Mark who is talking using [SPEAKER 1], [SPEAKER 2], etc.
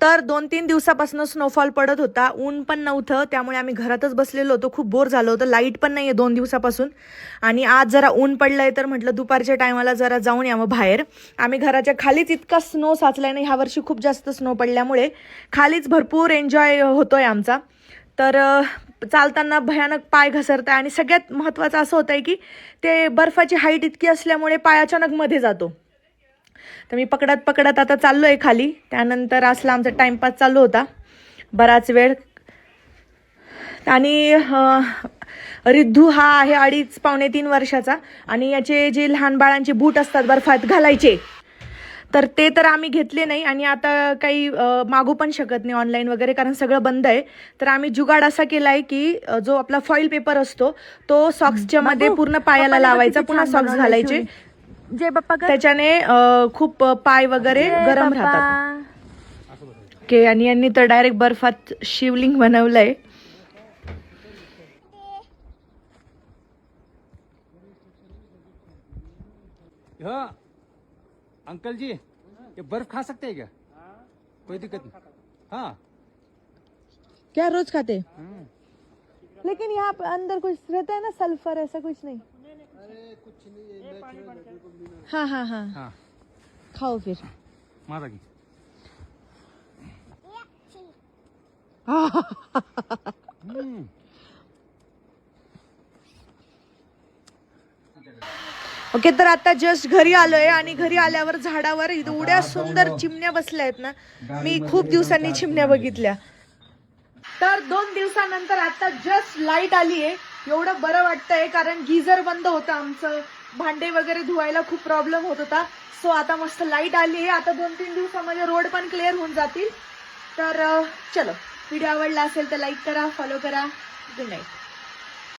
[SPEAKER 1] तर 2-3 दिवसापासून स्नोफॉल पडत होता, ऊन पण नव्हतं, त्यामुळे आम्ही घरातच बसलेलो होतो. खूप बोर झालं होतं, लाईट पण नाही आहे 2 दिवसापासून. आणि आज जरा ऊन पडलंय तर म्हटलं दुपारच्या टायमाला जरा जाऊन यावं बाहेर. आम्ही घराच्या खालीच इतका स्नो साचलाय ना, ह्या वर्षी खूप जास्त स्नो पडल्यामुळे खालीच भरपूर एन्जॉय होतोय आमचा. तर चालताना भयानक पाय घसरत आहे आणि सगळ्यात महत्त्वाचं असं होतं आहे की ते बर्फाची हाईट इतकी असल्यामुळे पाय अचानक मध्ये जातो. तर मी पकडत पकडत आता चाललो आहे खाली. त्यानंतर असला आमचा टाईमपास चालू होता बराच वेळ. आणि रिद्धू हा आहे 2.5-3 वर्षाचा आणि याचे जे लहान बाळांचे बूट असतात बर्फात घालायचे, तर ते तर आम्ही घेतले नाही आणि आता काही मागू पण शकत नाही ऑनलाईन वगैरे, कारण सगळं बंद आहे. तर आम्ही जुगाड असा केला आहे की जो आपला फॉईल पेपर असतो तो सॉक्सच्या मध्ये पूर्ण पायाला लावायचा, पुन्हा सॉक्स घालायचे.
[SPEAKER 2] जय बाप्पा कर.
[SPEAKER 1] त्याच्याने खूप पाय वगैरे गरम राहतात. ओके, आणि यांनी तर डायरेक्ट बर्फात शिवलिंग बनवलंय.
[SPEAKER 3] हाँ अंकल जी, ये बर्फ खा सकते हैं क्या? कोई दिक्कत नहीं। हाँ
[SPEAKER 1] क्या रोज खाते? लेकिन यहाँ पे अंदर कुछ रहता है ना, सल्फर ऐसा कुछ नहीं? हाँ हाँ हाँ,
[SPEAKER 3] हाँ
[SPEAKER 1] खाओ फिर.
[SPEAKER 3] माता की
[SPEAKER 1] ओके, तर आता जस्ट घरी आलोय आणि घरी आल्यावर झाडावर एवढ्या सुंदर चिमण्या बसल्या आहेत ना, मी खूप दिवसांनी चिमण्या बघितल्या. तर 2 दिवसानंतर आता जस्ट लाईट आली आहे. एवढं बरं वाटतंय कारण गिझर बंद होतं आमचं, भांडे वगैरे धुवायला खूप प्रॉब्लेम होत होता. सो आता मस्त लाईट आली आहे. आता 2-3 दिवसामध्ये रोड पण क्लिअर होऊन जातील. तर चलो, व्हिडिओ आवडला असेल तर लाईक करा, फॉलो करा. Good night.